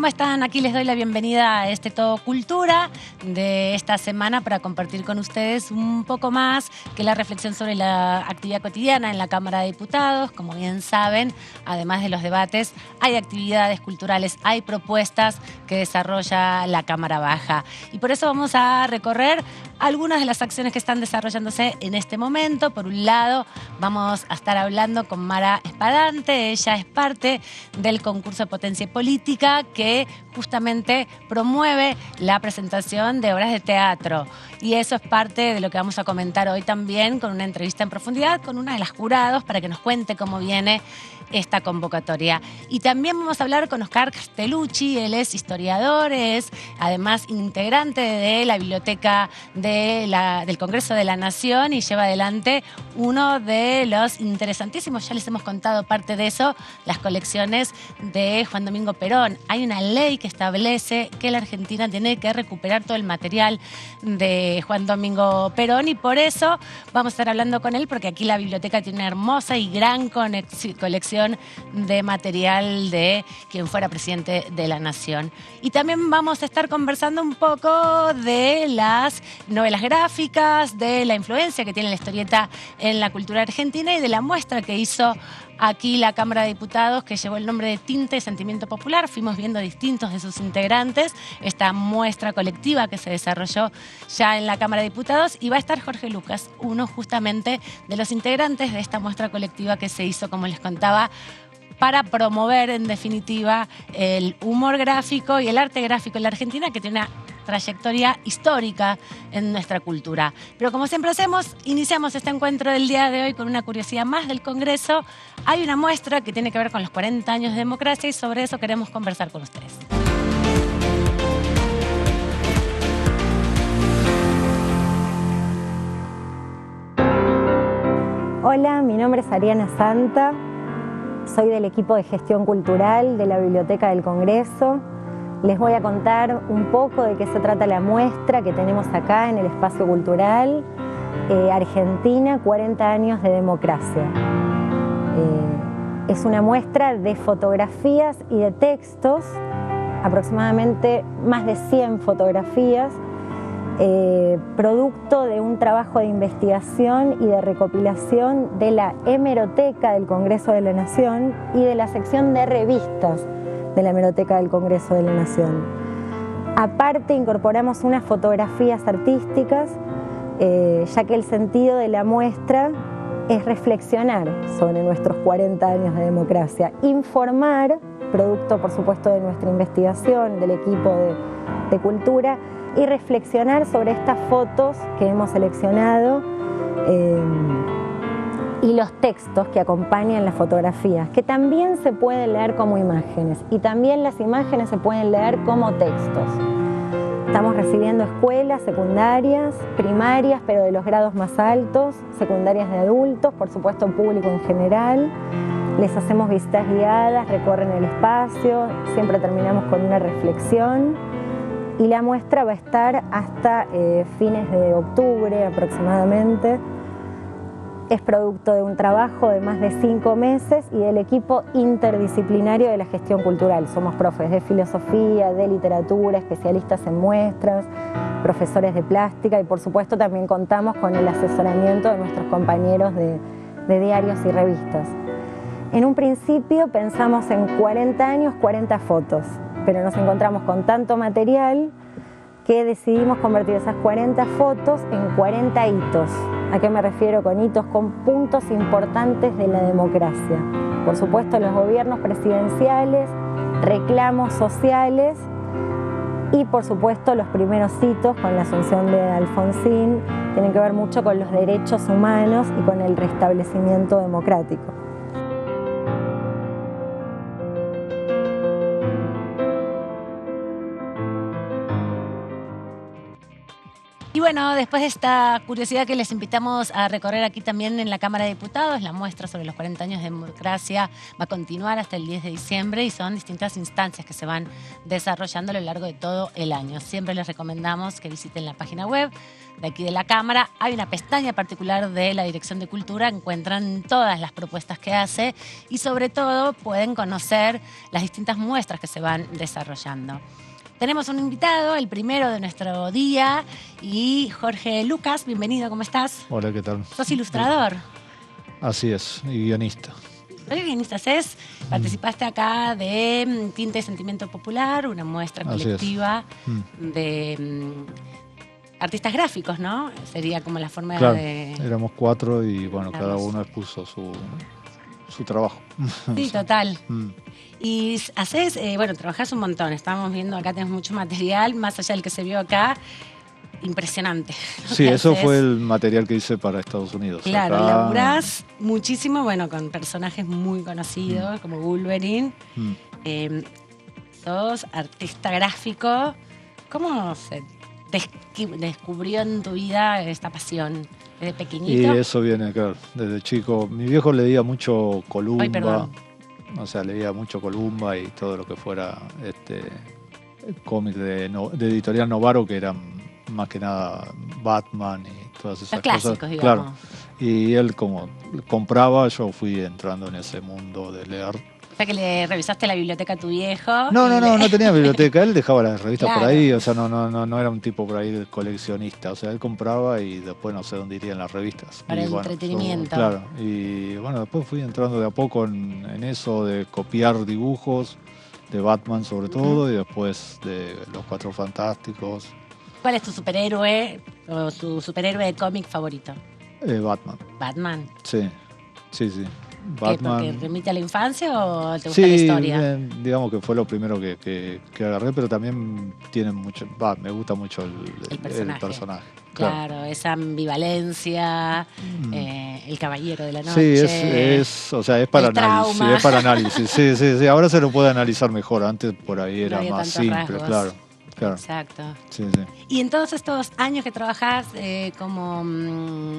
¿Cómo están? Aquí les doy la bienvenida a este Todo Cultura de esta semana para compartir con ustedes un poco más que la reflexión sobre la actividad cotidiana en la Cámara de Diputados. Como bien saben, además de los debates, hay actividades culturales, hay propuestas que desarrolla la Cámara Baja. Y por eso vamos a recorrer algunas de las acciones que están desarrollándose en este momento. Por un lado, vamos a estar hablando con Mara Espadante. Ella es parte del concurso Potencia Política que justamente promueve la presentación de obras de teatro. Y eso es parte de lo que vamos a comentar hoy también con una entrevista en profundidad con una de las jurados para que nos cuente cómo viene esta convocatoria. Y también vamos a hablar con Oscar Castellucci. Él es historiador, es además integrante de la biblioteca del Congreso de la Nación y lleva adelante uno de los interesantísimos, ya les hemos contado parte de eso, las colecciones de Juan Domingo Perón. Hay una ley que establece que la Argentina tiene que recuperar todo el material de Juan Domingo Perón y por eso vamos a estar hablando con él, porque aquí la biblioteca tiene una hermosa y gran colección de material de quien fuera presidente de la Nación. Y también vamos a estar conversando un poco de las novelas gráficas, de la influencia que tiene la historieta en la cultura argentina y de la muestra que hizo aquí la Cámara de Diputados, que llevó el nombre de Tinta y Sentimiento Popular. Fuimos viendo distintos de sus integrantes, esta muestra colectiva que se desarrolló ya en la Cámara de Diputados, y va a estar Jorge Lucas, uno justamente de los integrantes de esta muestra colectiva que se hizo, como les contaba, para promover en definitiva el humor gráfico y el arte gráfico en la Argentina, que tiene una trayectoria histórica en nuestra cultura. Pero como siempre hacemos, iniciamos este encuentro del día de hoy con una curiosidad más del Congreso. Hay una muestra que tiene que ver con los 40 años de democracia y sobre eso queremos conversar con ustedes. Hola, mi nombre es Ariana Santa, soy del equipo de gestión cultural de la Biblioteca del Congreso. Les voy a contar un poco de qué se trata la muestra que tenemos acá en el espacio cultural, Argentina, 40 años de democracia. Es una muestra de fotografías y de textos, aproximadamente más de 100 fotografías, producto de un trabajo de investigación y de recopilación de la Hemeroteca del Congreso de la Nación y de la sección de revistas de la Hemeroteca del Congreso de la Nación. Aparte, incorporamos unas fotografías artísticas, ya que el sentido de la muestra es reflexionar sobre nuestros 40 años de democracia, informar, producto por supuesto de nuestra investigación, del equipo de cultura, y reflexionar sobre estas fotos que hemos seleccionado y los textos que acompañan las fotografías, que también se pueden leer como imágenes y también las imágenes se pueden leer como textos. Estamos recibiendo escuelas secundarias, primarias, pero de los grados más altos, secundarias de adultos, por supuesto público en general. Les hacemos visitas guiadas, recorren el espacio, siempre terminamos con una reflexión. Y la muestra va a estar hasta fines de octubre aproximadamente. Es producto de un trabajo de más de 5 meses y del equipo interdisciplinario de la gestión cultural. Somos profes de filosofía, de literatura, especialistas en muestras, profesores de plástica y por supuesto también contamos con el asesoramiento de nuestros compañeros de diarios y revistas. En un principio pensamos en 40 años, 40 fotos, pero nos encontramos con tanto material que decidimos convertir esas 40 fotos en 40 hitos. ¿A qué me refiero con hitos? Con puntos importantes de la democracia. Por supuesto, los gobiernos presidenciales, reclamos sociales y, por supuesto, los primeros hitos con la asunción de Alfonsín tienen que ver mucho con los derechos humanos y con el restablecimiento democrático. Y bueno, después de esta curiosidad que les invitamos a recorrer aquí también en la Cámara de Diputados, la muestra sobre los 40 años de democracia va a continuar hasta el 10 de diciembre y son distintas instancias que se van desarrollando a lo largo de todo el año. Siempre les recomendamos que visiten la página web de aquí de la Cámara. Hay una pestaña particular de la Dirección de Cultura, encuentran todas las propuestas que hace y sobre todo pueden conocer las distintas muestras que se van desarrollando. Tenemos un invitado, el primero de nuestro día, y Jorge Lucas, bienvenido, ¿cómo estás? Hola, ¿qué tal? ¿Sos ilustrador? Así es, y guionista. ¿Qué guionista es? Participaste acá de Tinta y Sentimiento Popular, una muestra colectiva de artistas gráficos, ¿no? Sería como la forma claro, de... éramos 4 y bueno, cada uno expuso su trabajo. Sí, total. Y haces, trabajás un montón. Estábamos viendo acá, tenés mucho material, más allá del que se vio acá. Impresionante. Sí, eso fue el material que hice para Estados Unidos. Claro, acá... laburás muchísimo, con personajes muy conocidos, como Wolverine. Sos artista gráfico. ¿Cómo se descubrió en tu vida esta pasión? ¿Desde pequeñito? Y eso viene, claro, desde chico. Mi viejo leía mucho Columba. Ay, perdón. O sea, leía mucho Columba y todo lo que fuera cómics de Editorial Novaro, que eran más que nada Batman y todas esas clásicos, cosas. Digamos. Claro. Y él como compraba, yo fui entrando en ese mundo de leer. O sea que le revisaste la biblioteca a tu viejo. No tenía biblioteca, él dejaba las revistas Claro. por ahí, o sea, no era un tipo por ahí de coleccionista, o sea, él compraba y después no sé dónde irían las revistas. Para el entretenimiento. Claro, y bueno, después fui entrando de a poco en eso de copiar dibujos, de Batman sobre todo, y después de Los Cuatro Fantásticos. ¿Cuál es tu superhéroe o tu superhéroe de cómic favorito? Batman. Batman. Sí. Batman. ¿Porque remite a la infancia o te gusta la historia? Digamos que fue lo primero que agarré, pero también tiene mucho, me gusta mucho el personaje. Claro, esa ambivalencia, el caballero de la noche. Sí, o sea, es para análisis. Es para análisis. Sí. Ahora se lo puede analizar mejor. Antes por ahí era más simple, claro. Exacto. Sí. Y en todos estos años que trabajás como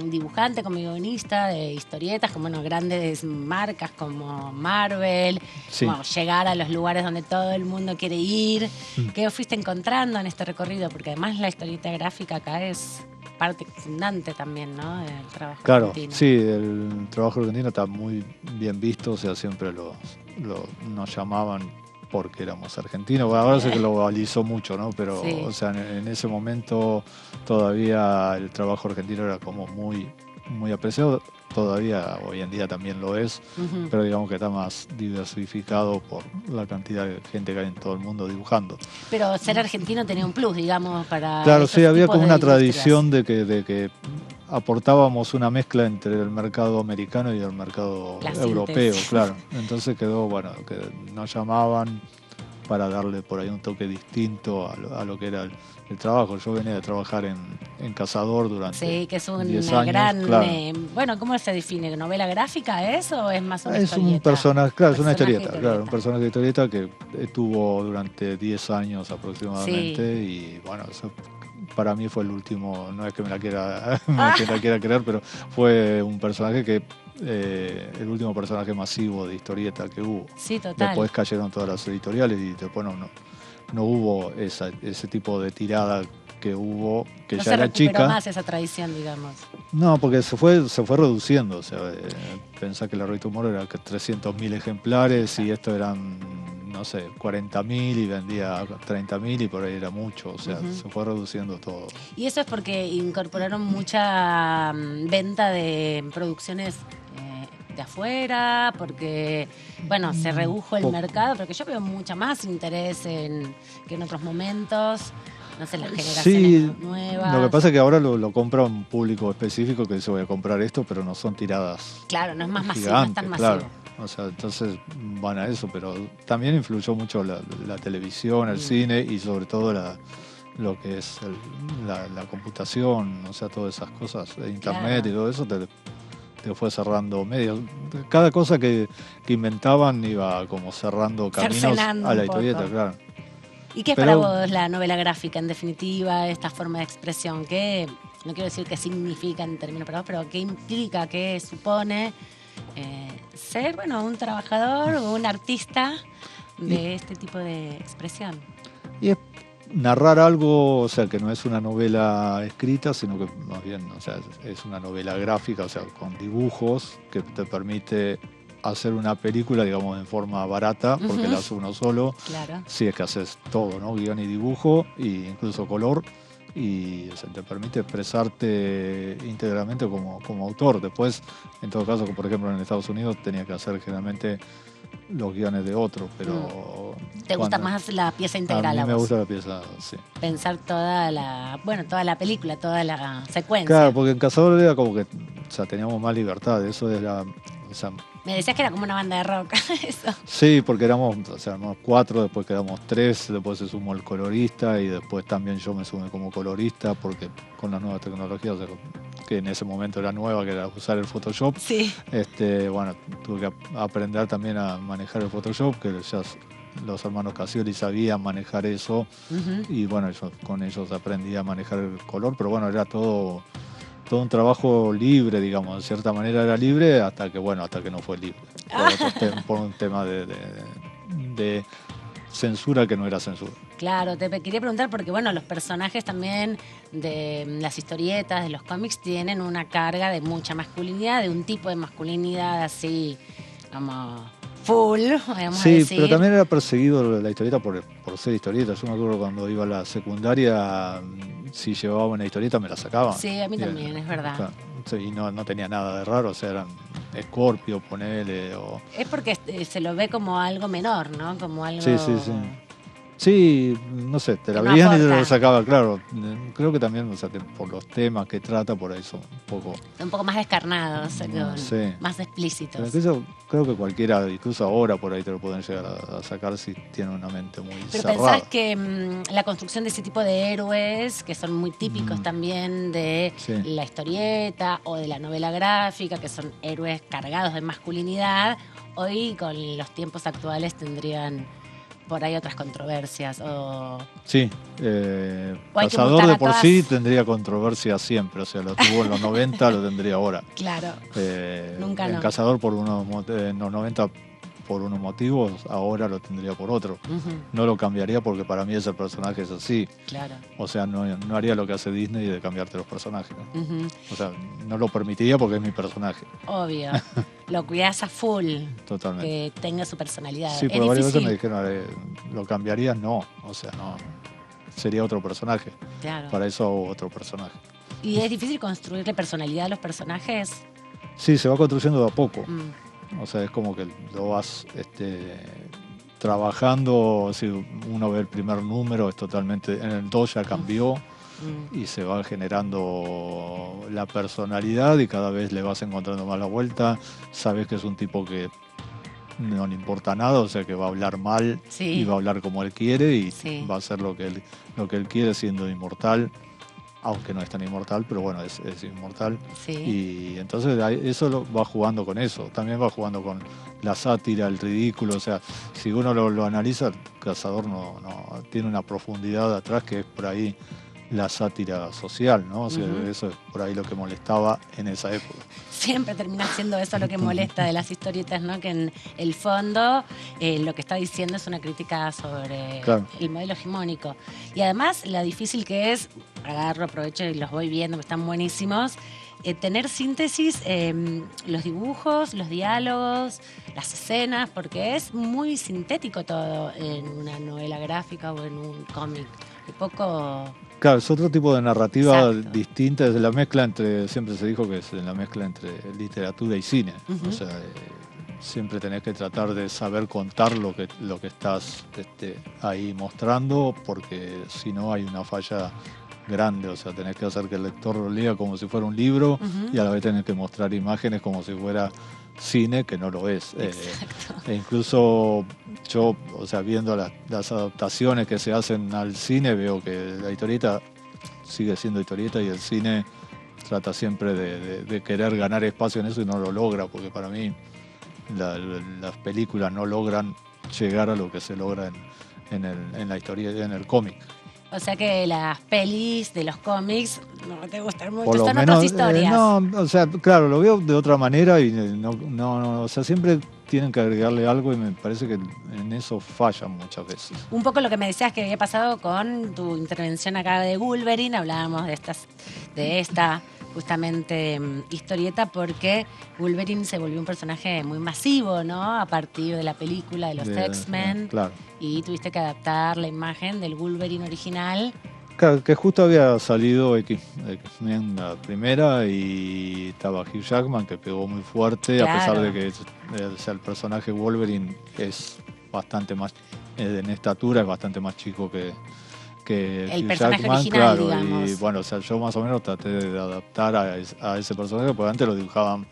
dibujante, como guionista de historietas, como grandes marcas como Marvel, como llegar a los lugares donde todo el mundo quiere ir, ¿qué fuiste encontrando en este recorrido? Porque además la historieta gráfica acá es parte fundante también, ¿no? Del trabajo argentino. Claro, sí, el trabajo argentino está muy bien visto, o sea, siempre nos llamaban porque éramos argentinos. Bueno, ahora se globalizó mucho, ¿no? Pero, o sea, en ese momento todavía el trabajo argentino era como muy, muy apreciado. Todavía hoy en día también lo es, pero digamos que está más diversificado por la cantidad de gente que hay en todo el mundo dibujando. Pero ser argentino tenía un plus, digamos, para... Claro, sí, había como una tradición de que aportábamos una mezcla entre el mercado americano y el mercado europeo, claro. Entonces quedó, que nos llamaban para darle por ahí un toque distinto a lo que era el trabajo. Yo venía de trabajar en Cazador durante 10 años. Sí, que es una gran... Claro. ¿Cómo se define? ¿Novela gráfica es o es más una historieta? Es un personaje, claro, es una historieta, claro, un personaje de historieta que estuvo durante 10 años aproximadamente y bueno, eso para mí fue el último, no es que me la quiera creer, pero fue un personaje que el último personaje masivo de historieta que hubo. Sí, total. Después cayeron todas las editoriales y después no hubo ese tipo de tirada que hubo, que ya era chica. No se recuperó más esa tradición, digamos. No, porque se fue reduciendo. O sea, pensá que la revista Humor era 300.000 ejemplares y esto eran, no sé, 40.000 y vendía 30.000 y por ahí era mucho. O sea, se fue reduciendo todo. Y eso es porque incorporaron mucha venta de producciones de afuera, porque, se redujo el mercado, porque yo veo mucha más interés que en otros momentos. No sé, las generaciones nuevas. Lo que pasa es que ahora lo compra un público específico que dice voy a comprar esto, pero no son tiradas. Claro, no es más masivo, gigantes, no es tan masivo. Claro. O sea, entonces van a eso, pero también influyó mucho la televisión, el cine y sobre todo lo que es la computación, o sea, todas esas cosas, internet y todo eso te fue cerrando medios. Cada cosa que inventaban iba como cerrando caminos a la historieta, claro. ¿Y qué es para vos la novela gráfica, en definitiva, esta forma de expresión? ¿Qué, no quiero decir qué significa en términos para vos, pero qué implica, qué supone ser, un trabajador o un artista de este tipo de expresión? Y narrar algo, o sea, que no es una novela escrita, sino que más bien, o sea, es una novela gráfica, o sea, con dibujos que te permite hacer una película, digamos, en forma barata, porque la hace uno solo. Claro. Si es que haces todo, ¿no? Guión y dibujo, e incluso color, y o sea, te permite expresarte íntegramente como autor. Después, en todo caso, por ejemplo, en Estados Unidos tenía que hacer generalmente los guiones de otros, pero... ¿Te gusta más la pieza integral a mí me vos? gusta la pieza, sí. Pensar toda la película, toda la secuencia. Claro, porque en Cazador era como que, o sea, teníamos más libertad, eso era, o sea... Me decías que era como una banda de rock, eso. Sí, porque éramos 4, después quedamos 3, después se sumó el colorista y después también yo me sumé como colorista porque con las nuevas tecnologías, o sea, que en ese momento era nueva, que era usar el Photoshop. Sí. Bueno, tuve que aprender también a manejar el Photoshop, que ya los hermanos Casioli sabían manejar eso, y bueno, yo con ellos aprendí a manejar el color, pero bueno, era todo un trabajo libre, digamos, de cierta manera era libre hasta que no fue libre, por un tema de censura que no era censura. Claro, te quería preguntar porque, bueno, los personajes también de las historietas, de los cómics, tienen una carga de mucha masculinidad, de un tipo de masculinidad así, como full, vamos a decir. Sí, pero también era perseguido la historieta por ser historieta. Yo me acuerdo cuando iba a la secundaria, si llevaba una historieta me la sacaban. Sí, a mí también, es verdad. Claro, y no tenía nada de raro, o sea, eran Scorpio, ponele, o... Es porque se lo ve como algo menor, ¿no? Como algo... Sí. Sí, no sé, te la veían y te lo sacaba, claro. Creo que también, o sea, por los temas que trata, por ahí son un poco más descarnados, sí, más explícitos. Pero creo que cualquiera, incluso ahora, por ahí te lo pueden llegar a sacar si tiene una mente muy cerrada. Pero pensás que la construcción de ese tipo de héroes, que son muy típicos también de la historieta o de la novela gráfica, que son héroes cargados de masculinidad, hoy con los tiempos actuales tendrían... por ahí otras controversias o... Sí, Cazador de por sí tendría controversia siempre, o sea, lo tuvo en los 90, lo tendría ahora. Claro, nunca en no. Cazador en los 90 por unos motivos, ahora lo tendría por otro. No lo cambiaría porque para mí ese personaje es así. Claro. O sea, no haría lo que hace Disney de cambiarte los personajes, ¿no? O sea, no lo permitiría porque es mi personaje. Obvio. Lo cuidás a full. Totalmente. Que tenga su personalidad. Sí, pero varias veces me dijeron, ¿lo cambiarías? No, o sea, no. Sería otro personaje. Claro. Para eso hago otro personaje. ¿Y es difícil construirle personalidad a los personajes? Sí, se va construyendo de a poco. O sea, es como que lo vas trabajando. Si uno ve el primer número, es totalmente... En el 2 ya cambió. Y se va generando la personalidad y cada vez le vas encontrando más la vuelta. Sabes que es un tipo que no le importa nada, o sea que va a hablar mal y va a hablar como él quiere y va a hacer lo que él quiere siendo inmortal, aunque no es tan inmortal, pero bueno, es inmortal. Y entonces eso va jugando con eso, también va jugando con la sátira, el ridículo, o sea, si uno lo analiza, el Cazador no tiene una profundidad atrás que es por ahí la sátira social, ¿no? O sea, eso es por ahí lo que molestaba en esa época. Siempre termina siendo eso lo que molesta de las historietas, ¿no? Que en el fondo lo que está diciendo es una crítica sobre el modelo hegemónico. Y además, la difícil que es, aprovecho y los voy viendo, que están buenísimos, tener síntesis, los dibujos, los diálogos, las escenas, porque es muy sintético todo en una novela gráfica o en un cómic. Y poco... Claro, es otro tipo de narrativa distinta, es la mezcla siempre se dijo que es la mezcla entre literatura y cine. O sea, siempre tenés que tratar de saber contar lo que estás ahí mostrando, porque si no hay una falla grande, o sea, tenés que hacer que el lector lo lea como si fuera un libro y a la vez tenés que mostrar imágenes como si fuera cine, que no lo es. E incluso yo, o sea, viendo las adaptaciones que se hacen al cine, veo que la historieta sigue siendo historieta y el cine trata siempre de querer ganar espacio en eso y no lo logra, porque para mí las películas no logran llegar a lo que se logra en la historia, en el cómic. O sea que las pelis de los cómics no te gustan mucho, Por lo son menos, otras historias. no, o sea, claro, lo veo de otra manera y o sea, siempre tienen que agregarle algo y me parece que en eso fallan muchas veces. Un poco lo que me decías que había pasado con tu intervención acá de Wolverine, hablábamos de esta justamente historieta, porque Wolverine se volvió un personaje muy masivo, ¿no? A partir de la película de los X-Men. Claro. Y tuviste que adaptar la imagen del Wolverine original. Claro, que justo había salido X-Men la primera y estaba Hugh Jackman, que pegó muy fuerte, Claro. a pesar de que el personaje Wolverine es bastante más, en estatura, es bastante más chico que el Hugh personaje Jackman, original, claro, digamos. y bueno, o sea, yo más o menos traté de adaptar a ese personaje, porque antes lo dibujaban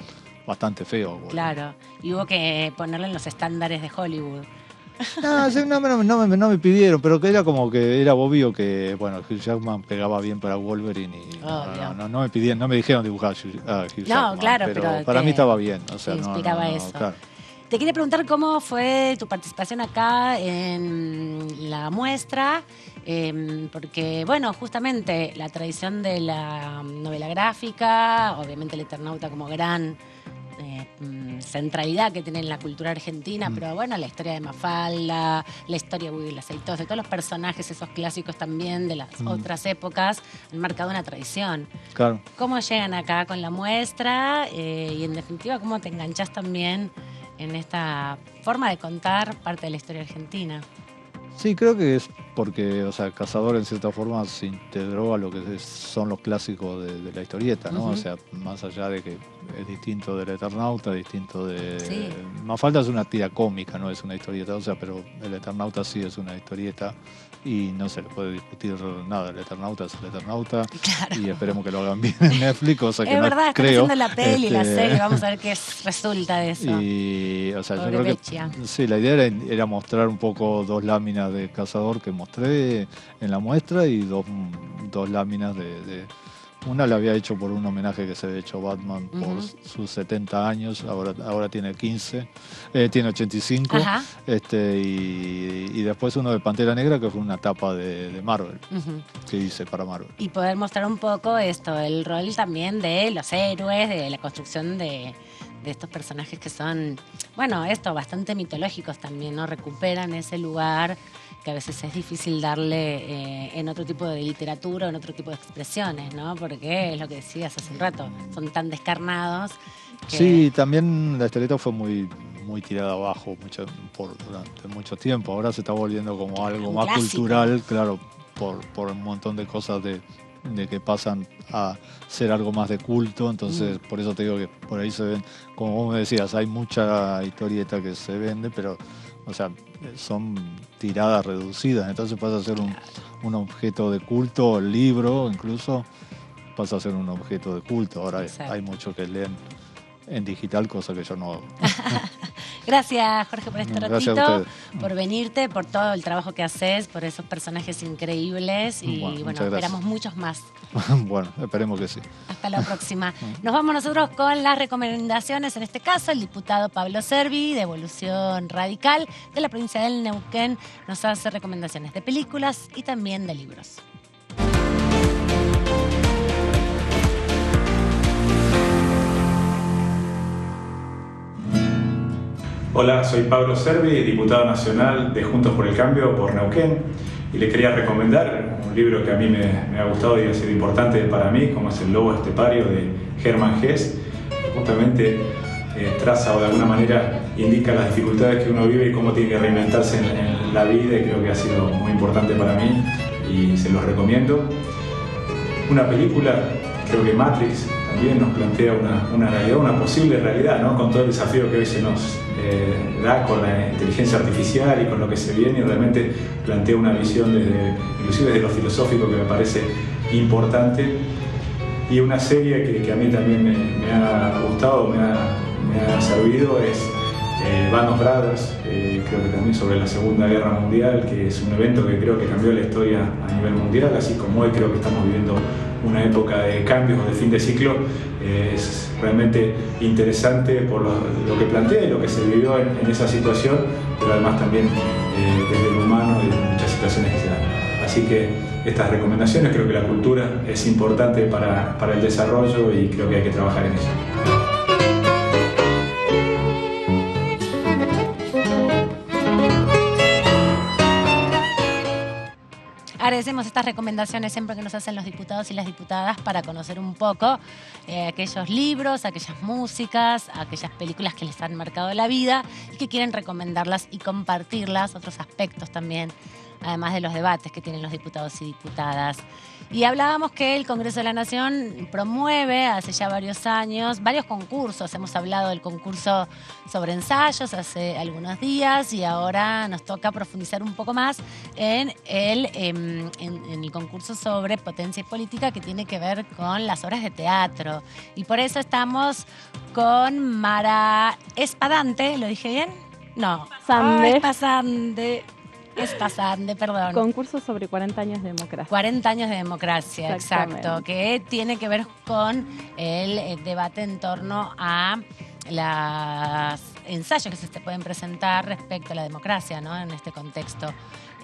bastante feo. Wolverine. Claro, y hubo que ponerlo en los estándares de Hollywood. No me pidieron, pero que era como que era obvio que, bueno, Hugh Jackman pegaba bien para Wolverine y no me pidieron, no me dijeron dibujar a Hugh Jackman, claro, pero para mí estaba bien, o sea, te inspiraba eso. Claro. Te quería preguntar cómo fue tu participación acá en la muestra, porque, bueno, justamente la tradición de la novela gráfica, obviamente el Eternauta como gran centralidad que tiene en la cultura argentina, pero bueno, la historia de Mafalda, la historia de Woody el Aceitoso, de todos los personajes, esos clásicos también de las otras épocas, han marcado una tradición. Claro. ¿Cómo llegan acá con la muestra? Y en definitiva, ¿cómo te enganchás también en esta forma de contar parte de la historia argentina? Sí, creo que es porque, o sea, Cazador en cierta forma se integró a lo que son los clásicos de la historieta, ¿no? O sea, más allá de que es distinto del Eternauta, distinto de... Sí. Mafalda es una tira cómica, no es una historieta, o sea, pero el Eternauta sí es una historieta y no se le puede discutir nada. El Eternauta es el Eternauta. Claro. Y esperemos que lo hagan bien en Netflix, cosa que es no verdad, creo. Están haciendo la peli, la serie, vamos a ver qué resulta de eso. Y, o sea, Pobre yo creo Bechia. que sí, la idea era mostrar un poco 2 láminas de Cazador que mostré en la muestra y dos láminas de una la había hecho por un homenaje que se había hecho Batman por sus 70 años, ahora tiene 15, tiene 85, y después uno de Pantera Negra que fue una tapa de Marvel, que hice para Marvel. Y poder mostrar un poco esto, el rol también de los héroes, de la construcción de estos personajes que son, bueno, bastante mitológicos también, ¿no? Recuperan ese lugar que a veces es difícil darle en otro tipo de literatura o en otro tipo de expresiones, ¿no? Porque es lo que decías hace un rato, son tan descarnados que... Sí, también la historieta fue muy tirada abajo durante mucho tiempo. Ahora se está volviendo como algo más clásico. Cultural, claro, por un montón de cosas de que pasan a ser algo más de culto, entonces por eso te digo que por ahí se ven, como vos me decías, hay mucha historieta que se vende, pero, o sea, son tiradas reducidas, entonces pasa a ser un objeto de culto, el libro incluso pasa a ser un objeto de culto. Ahora hay mucho que leen en digital, cosa que yo no hago. Gracias, Jorge, por este Gracias ratito, por venirte, por todo el trabajo que haces, por esos personajes increíbles y bueno, esperamos muchos más. Bueno, esperemos que sí. Hasta la próxima. Nos vamos nosotros con las recomendaciones, en este caso el diputado Pablo Servi, de Evolución Radical, de la provincia del Neuquén, nos hace recomendaciones de películas y también de libros. Hola, soy Pablo Servi, diputado nacional de Juntos por el Cambio por Neuquén, y le quería recomendar un libro que a mí me ha gustado y ha sido importante para mí, como es El Lobo Estepario de Hermann Hesse. Justamente traza o de alguna manera indica las dificultades que uno vive y cómo tiene que reinventarse en la vida, y creo que ha sido muy importante para mí y se los recomiendo. Una película, creo que Matrix, también nos plantea una realidad, una posible realidad, ¿no? Con todo el desafío que hoy se nos da con la inteligencia artificial y con lo que se viene, y realmente plantea una visión inclusive desde lo filosófico, que me parece importante. Y una serie que a mí también me ha gustado, me ha servido, es Band of Brothers, creo que también sobre la Segunda Guerra Mundial, que es un evento que creo que cambió la historia a nivel mundial, así como hoy creo que estamos viviendo una época de cambios o de fin de ciclo. Es realmente interesante por lo que plantea y lo que se vivió en esa situación, pero además también desde lo humano y de muchas situaciones que se dan. Así que estas recomendaciones, creo que la cultura es importante para el desarrollo y creo que hay que trabajar en eso. Agradecemos estas recomendaciones siempre que nos hacen los diputados y las diputadas para conocer un poco aquellos libros, aquellas músicas, aquellas películas que les han marcado la vida y que quieren recomendarlas y compartirlas, otros aspectos también, además de los debates que tienen los diputados y diputadas. Y hablábamos que el Congreso de la Nación promueve hace ya varios años varios concursos. Hemos hablado del concurso sobre ensayos hace algunos días y ahora nos toca profundizar un poco más en el concurso sobre potencia y política, que tiene que ver con las obras de teatro. Y por eso estamos con Mara Espadante. ¿Lo dije bien? No. Espasande, perdón. Concurso sobre 40 años de democracia. 40 años de democracia, exacto. Que tiene que ver con el debate en torno a los ensayos que se pueden presentar respecto a la democracia, ¿no? En este contexto.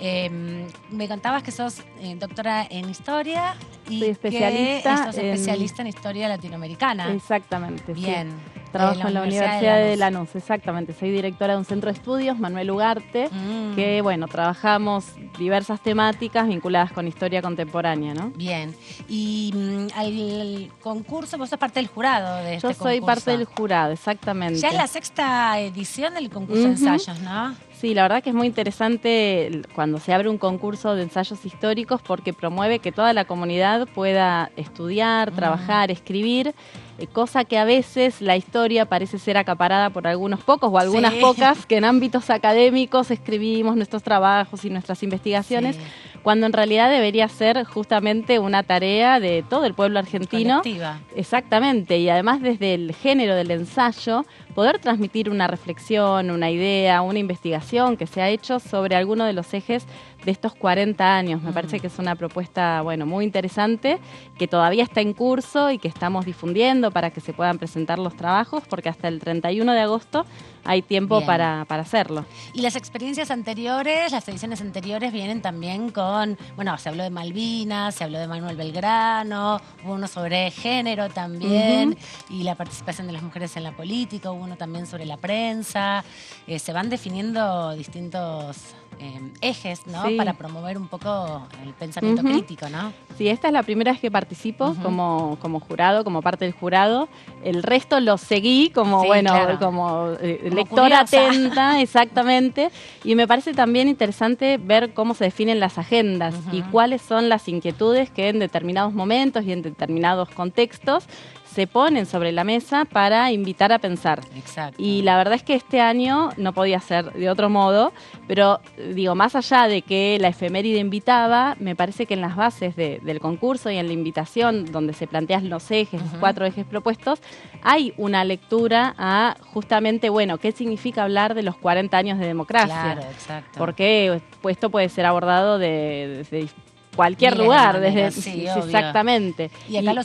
Me contabas que sos doctora en historia y soy especialista que sos especialista en historia latinoamericana. Exactamente. Bien. Sí. Trabajo en la Universidad de Lanús, exactamente. Soy directora de un centro de estudios, Manuel Ugarte, que, bueno, trabajamos diversas temáticas vinculadas con historia contemporánea, ¿no? Bien. Y al concurso, vos sos parte del jurado de este concurso. Yo soy parte del jurado, exactamente. Ya es la 6ª edición del concurso de ensayos, ¿no? Sí, la verdad que es muy interesante cuando se abre un concurso de ensayos históricos porque promueve que toda la comunidad pueda estudiar, trabajar, escribir, cosa que a veces la historia parece ser acaparada por algunos pocos o algunas pocas que en ámbitos académicos escribimos nuestros trabajos y nuestras investigaciones, cuando en realidad debería ser justamente una tarea de todo el pueblo argentino. Colectiva. Exactamente, y además desde el género del ensayo, poder transmitir una reflexión, una idea, una investigación que se ha hecho sobre alguno de los ejes de estos 40 años. Me parece que es una propuesta, bueno, muy interesante, que todavía está en curso y que estamos difundiendo para que se puedan presentar los trabajos, porque hasta el 31 de agosto hay tiempo para hacerlo. Y las experiencias anteriores, las ediciones anteriores vienen también con, bueno, se habló de Malvinas, se habló de Manuel Belgrano, hubo uno sobre género también, y la participación de las mujeres en la política, hubo uno también sobre la prensa. Se van definiendo distintos ejes, ¿no? Sí. Para promover un poco el pensamiento crítico, ¿no? Sí, esta es la primera vez que participo como jurado, como parte del jurado. El resto lo seguí como, como lectora curiosa. atenta, exactamente. Y me parece también interesante ver cómo se definen las agendas y cuáles son las inquietudes que en determinados momentos y en determinados contextos se ponen sobre la mesa para invitar a pensar. Exacto. Y la verdad es que este año no podía ser de otro modo, pero digo, más allá de que la efeméride invitaba, me parece que en las bases del concurso y en la invitación donde se plantean los ejes, los 4 ejes propuestos, hay una lectura a justamente, bueno, qué significa hablar de los 40 años de democracia. Claro, exacto. Porque esto puede ser abordado desde cualquier lugar, exactamente. Y acá lo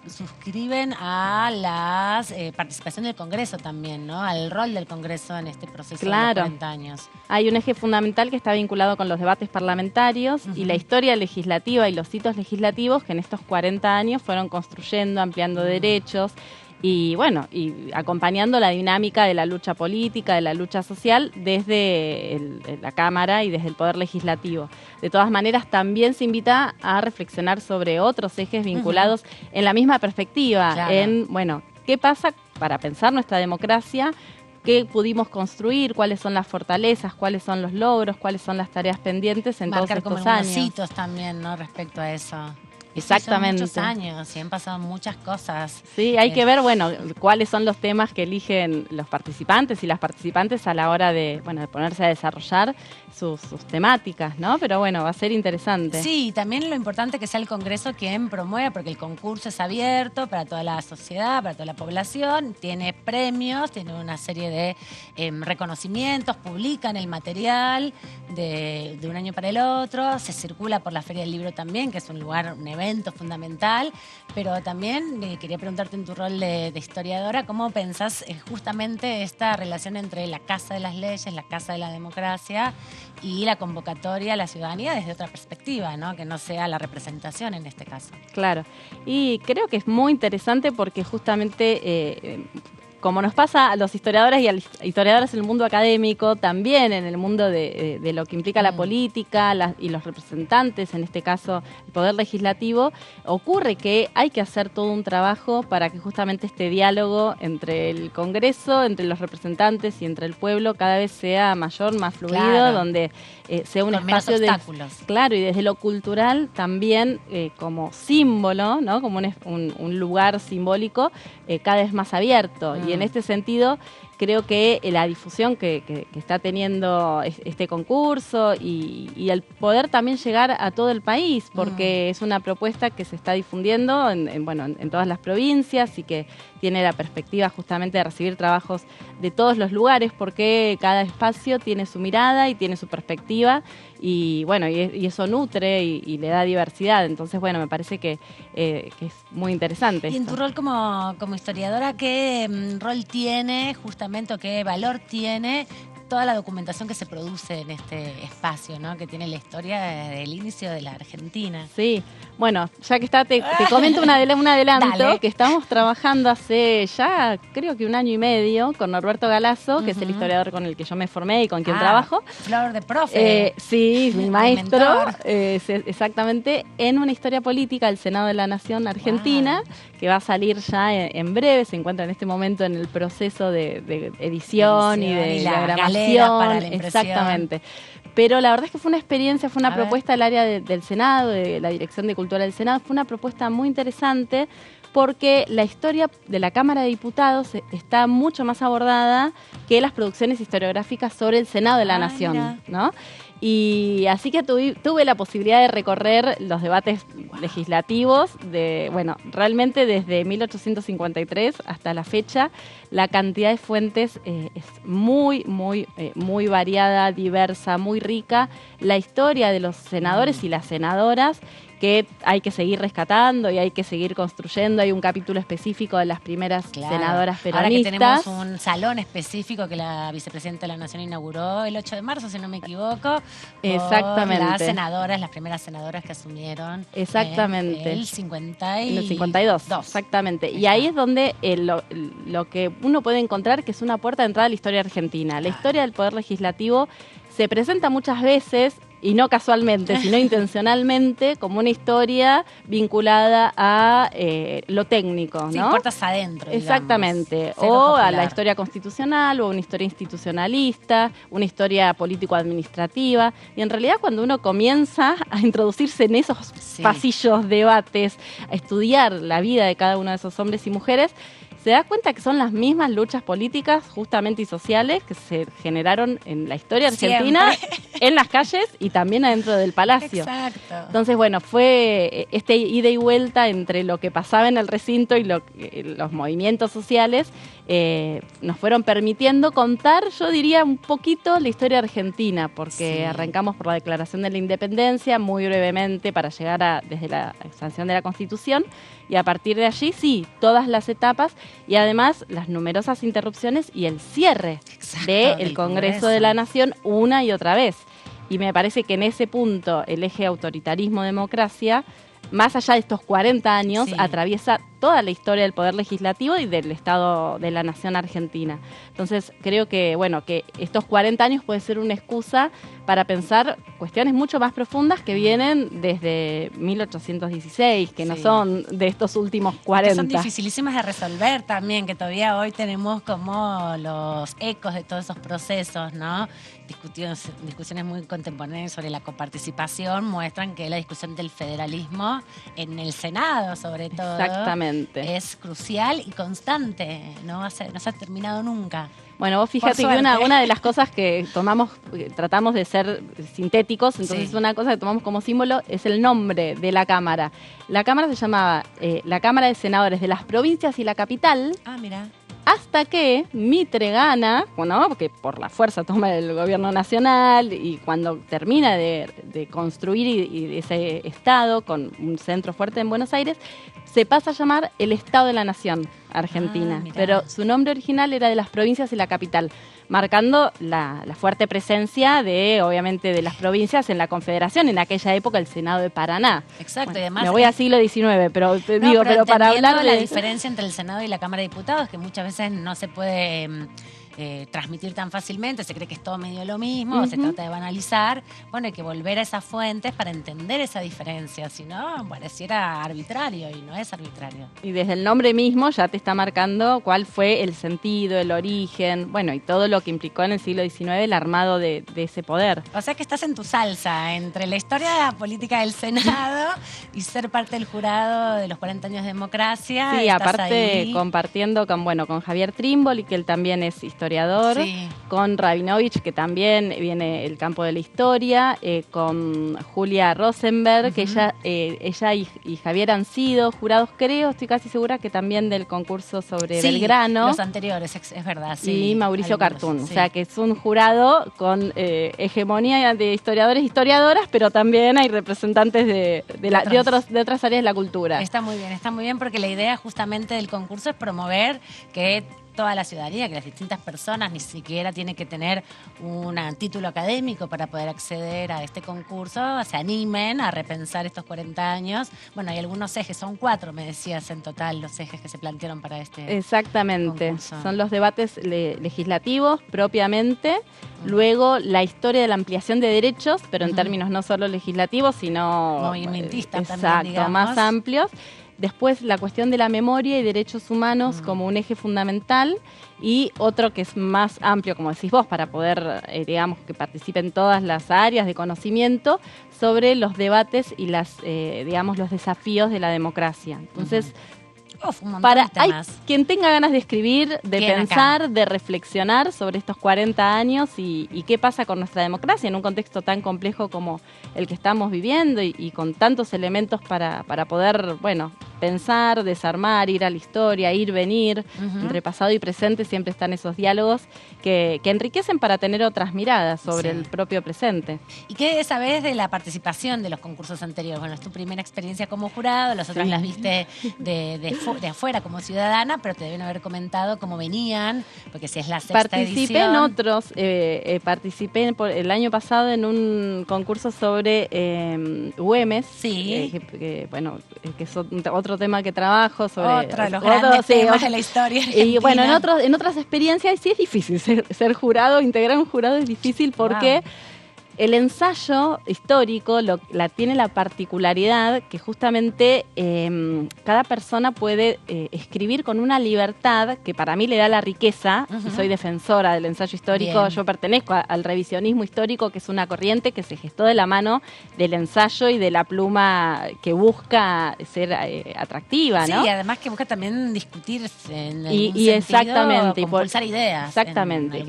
suscriben a la participación del Congreso también, ¿no? Al rol del Congreso en este proceso de los 40 años. Hay un eje fundamental que está vinculado con los debates parlamentarios y la historia legislativa y los hitos legislativos que en estos 40 años fueron construyendo, ampliando derechos. Y bueno, y acompañando la dinámica de la lucha política, de la lucha social desde la Cámara y desde el Poder Legislativo. De todas maneras, también se invita a reflexionar sobre otros ejes vinculados en la misma perspectiva, en, bueno, ¿qué pasa para pensar nuestra democracia? ¿Qué pudimos construir? ¿Cuáles son las fortalezas? ¿Cuáles son los logros? ¿Cuáles son las tareas pendientes en todos estos años? Marcar como hitos también, ¿no? Respecto a eso. Exactamente. Son muchos años y han pasado muchas cosas. Sí, hay que ver, bueno, cuáles son los temas que eligen los participantes y las participantes a la hora de, bueno, de ponerse a desarrollar sus temáticas, ¿no? Pero bueno, va a ser interesante. Sí, también lo importante que sea el Congreso quien promueva, porque el concurso es abierto para toda la sociedad, para toda la población, tiene premios, tiene una serie de reconocimientos, publican el material de un año para el otro, se circula por la Feria del Libro también, que es un lugar, un evento momento fundamental, pero también quería preguntarte en tu rol de historiadora, ¿cómo pensás justamente esta relación entre la Casa de las Leyes, la Casa de la Democracia y la convocatoria a la ciudadanía desde otra perspectiva, ¿no? Que no sea la representación en este caso? Claro, y creo que es muy interesante porque justamente... como nos pasa a los historiadores y a las historiadoras en el mundo académico, también en el mundo de lo que implica la política y los representantes, en este caso el Poder Legislativo, ocurre que hay que hacer todo un trabajo para que justamente este diálogo entre el Congreso, entre los representantes y entre el pueblo cada vez sea mayor, más fluido, claro, donde sea un espacio de... Claro, y desde lo cultural también como símbolo, ¿no? Como un lugar simbólico cada vez más abierto. Y en este sentido, creo que la difusión que está teniendo este concurso y el poder también llegar a todo el país, porque es una propuesta que se está difundiendo en todas las provincias y que tiene la perspectiva justamente de recibir trabajos de todos los lugares, porque cada espacio tiene su mirada y tiene su perspectiva y eso nutre y le da diversidad. Entonces, bueno, me parece que es muy interesante. Y en tu rol como historiadora, ¿qué rol tiene justamente o qué valor tiene toda la documentación que se produce en este espacio, ¿no? Que tiene la historia del inicio de la Argentina? Sí, bueno, ya que está, te comento un adelanto. Dale. Que estamos trabajando hace ya creo que 1 año y medio con Norberto Galazo, que es el historiador con el que yo me formé y con quien trabajo. Flor de profe. Sí, mi maestro, exactamente, en una historia política del Senado de la Nación Argentina, que va a salir ya en breve, se encuentra en este momento en el proceso de edición y de diagramación. Para la impresión. Exactamente. Pero la verdad es que fue una experiencia, fue una propuesta del área del Senado, de la Dirección de Cultura del Senado, fue una propuesta muy interesante porque la historia de la Cámara de Diputados está mucho más abordada que las producciones historiográficas sobre el Senado de la Nación, ¿no? Y así que tuve la posibilidad de recorrer los debates legislativos realmente desde 1853 hasta la fecha. La cantidad de fuentes es muy variada, diversa, muy rica. La historia de los senadores y las senadoras que hay que seguir rescatando y hay que seguir construyendo. Hay un capítulo específico de las primeras senadoras peronistas. Ahora que tenemos un salón específico que la vicepresidenta de la Nación inauguró el 8 de marzo, si no me equivoco. Exactamente. Las primeras senadoras que asumieron. Exactamente. El 52. Exactamente. Y ahí es donde lo que uno puede encontrar que es una puerta de entrada a la historia argentina. La historia del Poder Legislativo se presenta muchas veces, y no casualmente, sino intencionalmente, como una historia vinculada a lo técnico, ¿no? Sí, puertas adentro, digamos. Exactamente. O a la historia constitucional, o una historia institucionalista, una historia político-administrativa. Y en realidad cuando uno comienza a introducirse en esos pasillos, debates, a estudiar la vida de cada uno de esos hombres y mujeres, se da cuenta que son las mismas luchas políticas justamente y sociales que se generaron en la historia argentina, en las calles y también adentro del palacio. Exacto. Entonces, bueno, fue este ida y vuelta entre lo que pasaba en el recinto y los movimientos sociales nos fueron permitiendo contar, yo diría, un poquito la historia argentina, porque arrancamos por la Declaración de la Independencia, muy brevemente, para llegar desde la sanción de la Constitución, y a partir de allí, todas las etapas, y además las numerosas interrupciones y el cierre del Congreso de la Nación una y otra vez. Y me parece que en ese punto el eje autoritarismo-democracia, más allá de estos 40 años, atraviesa toda la historia del Poder Legislativo y del Estado de la Nación Argentina. Entonces, creo que, que estos 40 años puede ser una excusa para pensar cuestiones mucho más profundas que vienen desde 1816, que no son de estos últimos 40. Que son dificilísimas de resolver también, que todavía hoy tenemos como los ecos de todos esos procesos, ¿no? Discusiones muy contemporáneas sobre la coparticipación muestran que la discusión del federalismo en el Senado, sobre todo, es crucial y constante, no se ha terminado nunca. Bueno, vos fíjate que una de las cosas que tratamos de ser sintéticos, entonces una cosa que tomamos como símbolo es el nombre de la Cámara. La Cámara se llamaba la Cámara de Senadores de las Provincias y la Capital. Ah, mira. hasta que Mitre gana, bueno, porque por la fuerza toma el gobierno nacional, y cuando termina de construir y ese Estado con un centro fuerte en Buenos Aires, se pasa a llamar el Estado de la Nación Argentina, pero su nombre original era de las provincias y la capital, marcando la fuerte presencia de, obviamente, de las provincias en la Confederación, en aquella época el Senado de Paraná. Exacto, bueno, y además... Me voy al siglo XIX, pero pero para hablar de... la diferencia entre el Senado y la Cámara de Diputados, que muchas veces no se puede transmitir tan fácilmente, se cree que es todo medio lo mismo, se trata de banalizar. Bueno, hay que volver a esas fuentes para entender esa diferencia, si no, pareciera arbitrario, y no es arbitrario. Y desde el nombre mismo ya te está marcando cuál fue el sentido, el origen, bueno, y todo lo que implicó en el siglo XIX el armado de ese poder. O sea que estás en tu salsa, entre la historia política del Senado y ser parte del jurado de los 40 años de democracia. Sí, aparte ahí compartiendo con Javier Trimboli, que él también es historiador, sí, con Rabinovich, que también viene del campo de la historia, con Julia Rosenberg, que ella y Javier han sido jurados, creo, estoy casi segura que también del concurso sobre Belgrano. Los anteriores, es verdad, sí. Y Mauricio Cartún, sí. O sea que es un jurado con hegemonía de historiadores e historiadoras, pero también hay representantes de otras áreas de la cultura. Está muy bien, porque la idea justamente del concurso es promover que toda la ciudadanía, que las distintas personas, ni siquiera tiene que tener un título académico para poder acceder a este concurso, se animen a repensar estos 40 años. Bueno, hay algunos ejes, son 4, me decías en total, los ejes que se plantearon para este Exactamente, concurso. Son los debates legislativos propiamente, luego la historia de la ampliación de derechos, pero en términos no solo legislativos, sino movimentistas también, digamos, más amplios. Después la cuestión de la memoria y derechos humanos como un eje fundamental, y otro que es más amplio, como decís vos, para poder, digamos, que participen todas las áreas de conocimiento sobre los debates y digamos, los desafíos de la democracia. Entonces, hay quien tenga ganas de escribir, de pensar, de reflexionar sobre estos 40 años y qué pasa con nuestra democracia en un contexto tan complejo como el que estamos viviendo y con tantos elementos para poder, bueno, pensar, desarmar, ir a la historia, ir, venir. Entre pasado y presente siempre están esos diálogos que enriquecen para tener otras miradas sobre el propio presente. ¿Y qué sabés de la participación de los concursos anteriores? Bueno, es tu primera experiencia como jurado, las otras las viste de afuera como ciudadana, pero te deben haber comentado cómo venían, porque si es la sexta edición. Participé en otros, participé el año pasado en un concurso sobre Güemes, que es otro tema que trabajo sobre otro de los grandes temas de la historia argentina. Y bueno, en otras experiencias sí es difícil ser jurado, integrar un jurado es difícil porque el ensayo histórico tiene la particularidad que justamente cada persona puede escribir con una libertad que para mí le da la riqueza, y soy defensora del ensayo histórico. Bien. Yo pertenezco al revisionismo histórico, que es una corriente que se gestó de la mano del ensayo y de la pluma que busca ser atractiva, ¿no? Sí, y además que busca también discutir en algún y exactamente, compulsar ideas. Exactamente,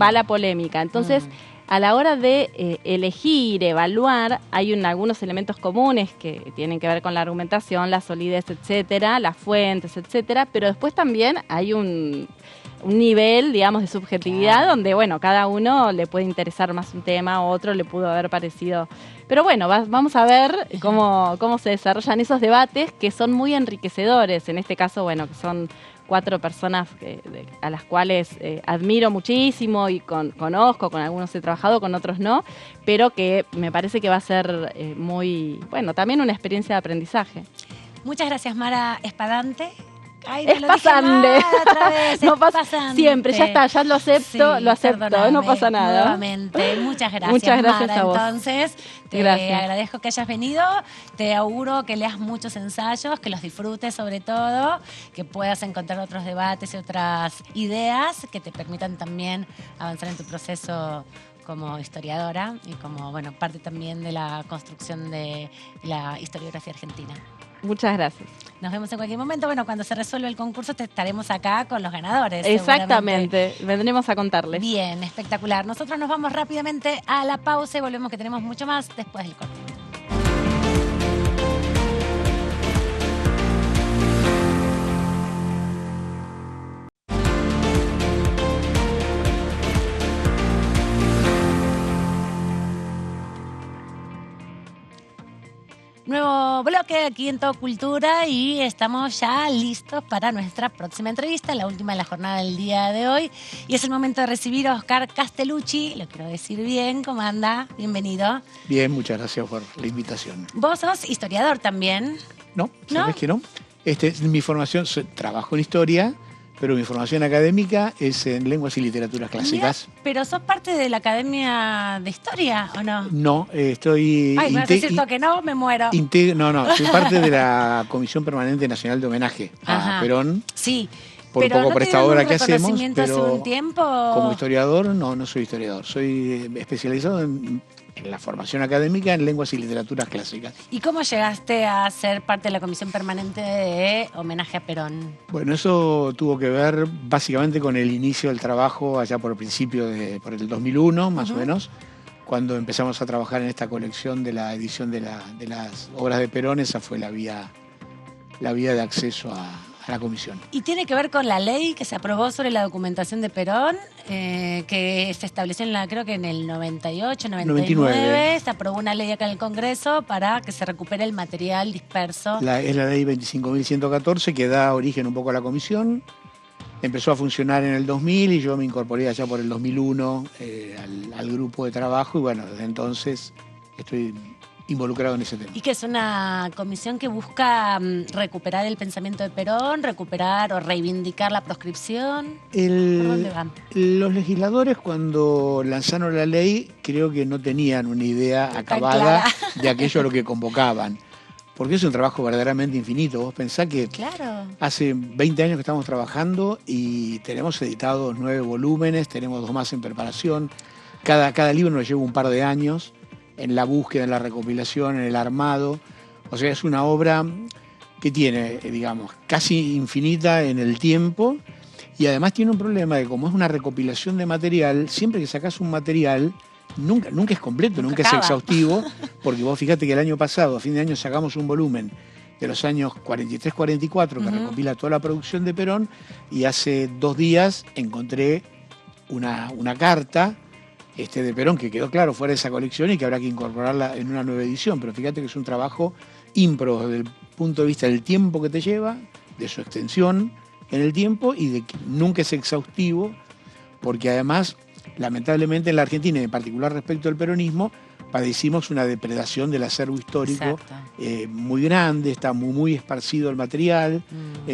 va la polémica. Entonces, a la hora de elegir, evaluar, hay algunos elementos comunes que tienen que ver con la argumentación, la solidez, etcétera, las fuentes, etcétera, pero después también hay un nivel, digamos, de subjetividad donde, bueno, cada uno le puede interesar más un tema, a otro le pudo haber parecido. Pero bueno, vamos a ver cómo se desarrollan esos debates que son muy enriquecedores. En este caso, bueno, que son 4 personas a las cuales admiro muchísimo y conozco, con algunos he trabajado, con otros no, pero que me parece que va a ser muy, bueno, también una experiencia de aprendizaje. Muchas gracias, Mara Espadante. Ay, es pasante. Otra vez, no pasa siempre, ya está, ya lo acepto, no pasa nada. Nuevamente, muchas gracias. Muchas gracias, Mara. A vos. Entonces, te agradezco que hayas venido, te auguro que leas muchos ensayos, que los disfrutes sobre todo, que puedas encontrar otros debates y otras ideas que te permitan también avanzar en tu proceso como historiadora y como, bueno, parte también de la construcción de la historiografía argentina. Muchas gracias. Nos vemos en cualquier momento. Bueno, cuando se resuelva el concurso estaremos acá con los ganadores. Exactamente, vendremos a contarles. Bien, espectacular. Nosotros nos vamos rápidamente a la pausa y volvemos, que tenemos mucho más después del corte. bloque aquí en Todo Cultura y estamos ya listos para nuestra próxima entrevista, la última de la jornada del día de hoy. Y es el momento de recibir a Oscar Castellucci. Lo quiero decir bien, ¿cómo anda? Bienvenido. Bien, muchas gracias por la invitación. Vos sos historiador también. No, ¿sabes que no? Mi formación, trabajo en historia, pero mi formación académica es en lenguas y literaturas clásicas. Mira, ¿pero sos parte de la Academia de Historia o no? No, estoy... Ay, me vas a decir que no, me muero. No, soy parte de la Comisión Permanente Nacional de Homenaje a Perón. Sí. Pero ¿no por esta obra que hacemos, hace un tiempo? Como historiador, no soy historiador. Soy especializado en la formación académica en lenguas y literaturas clásicas. ¿Y cómo llegaste a ser parte de la Comisión Permanente de Homenaje a Perón? Bueno, eso tuvo que ver básicamente con el inicio del trabajo allá por el 2001, más o menos, cuando empezamos a trabajar en esta colección de la edición de las obras de Perón. Esa fue la vía de acceso a la comisión. Y tiene que ver con la ley que se aprobó sobre la documentación de Perón, que se estableció creo que en el 98, 99, se aprobó una ley acá en el Congreso para que se recupere el material disperso. Es la ley 25.114 que da origen un poco a la comisión. Empezó a funcionar en el 2000 y yo me incorporé allá por el 2001 al grupo de trabajo y bueno, desde entonces estoy involucrado en ese tema. Y que es una comisión que busca recuperar el pensamiento de Perón, recuperar o reivindicar la proscripción. ¿Por dónde van? Los legisladores, cuando lanzaron la ley, creo que no tenían una idea acabada de aquello a lo que convocaban. Porque es un trabajo verdaderamente infinito. Vos pensás que hace 20 años que estamos trabajando y tenemos editados 9 volúmenes, tenemos 2 más en preparación. Cada libro nos lleva un par de años en la búsqueda, en la recopilación, en el armado. O sea, es una obra que tiene, digamos, casi infinita en el tiempo y además tiene un problema de como es una recopilación de material, siempre que sacás un material, nunca es completo, nunca es exhaustivo, porque vos fíjate que el año pasado, a fin de año, sacamos un volumen de los años 43-44 que recopila toda la producción de Perón y hace 2 días encontré una carta de Perón, que quedó claro fuera de esa colección y que habrá que incorporarla en una nueva edición. Pero fíjate que es un trabajo ímprobo desde el punto de vista del tiempo que te lleva, de su extensión en el tiempo y de que nunca es exhaustivo, porque además, lamentablemente en la Argentina, y en particular respecto al peronismo, padecimos una depredación del acervo histórico muy grande, está muy esparcido el material,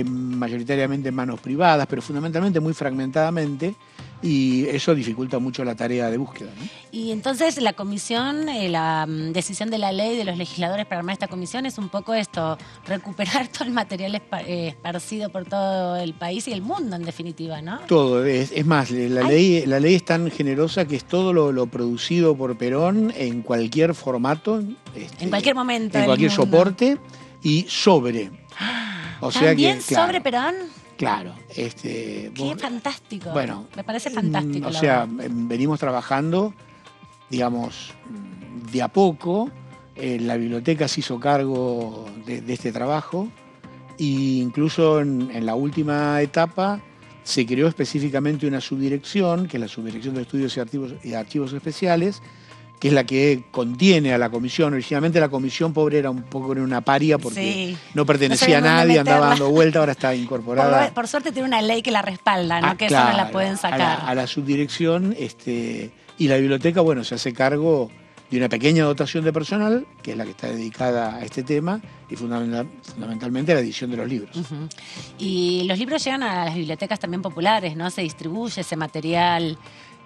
mayoritariamente en manos privadas, pero fundamentalmente muy fragmentadamente, y eso dificulta mucho la tarea de búsqueda, ¿no? Y entonces la comisión, la decisión de la ley de los legisladores para armar esta comisión es un poco esto, recuperar todo el material esparcido por todo el país y el mundo en definitiva, ¿no? Todo, es más, la ley es tan generosa que es todo lo producido por Perón en cualquier formato, en cualquier momento, en cualquier soporte y sobre. O sea ¿también que, sobre Perón? Claro. Qué fantástico. Bueno, me parece fantástico. O sea, venimos trabajando, digamos, de a poco. La biblioteca se hizo cargo de este trabajo e incluso en la última etapa se creó específicamente una subdirección, que es la Subdirección de Estudios y Archivos Especiales, que es la que contiene a la comisión. Originalmente la comisión, pobre, era un poco una paria porque no pertenecía a nadie, andaba dando vuelta, ahora está incorporada. Por suerte tiene una ley que la respalda, ¿no? Que claro, eso no la pueden sacar. A la subdirección, y la biblioteca, bueno, se hace cargo de una pequeña dotación de personal, que es la que está dedicada a este tema, y fundamentalmente a la edición de los libros. Y los libros llegan a las bibliotecas también populares, ¿no? Se distribuye ese material.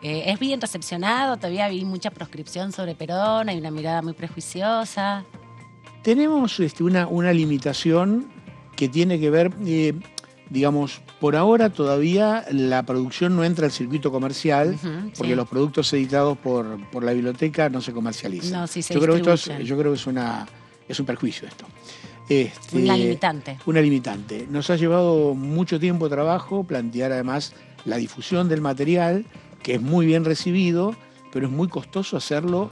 ¿Es bien recepcionado? Todavía hay mucha proscripción sobre Perón, hay una mirada muy prejuiciosa. Tenemos una limitación que tiene que ver, digamos, por ahora todavía la producción no entra al circuito comercial, porque los productos editados por la biblioteca no se comercializan. No, sí se yo creo que es un perjuicio esto. Una limitante. Una limitante. Nos ha llevado mucho tiempo de trabajo plantear además la difusión del material, que es muy bien recibido, pero es muy costoso hacerlo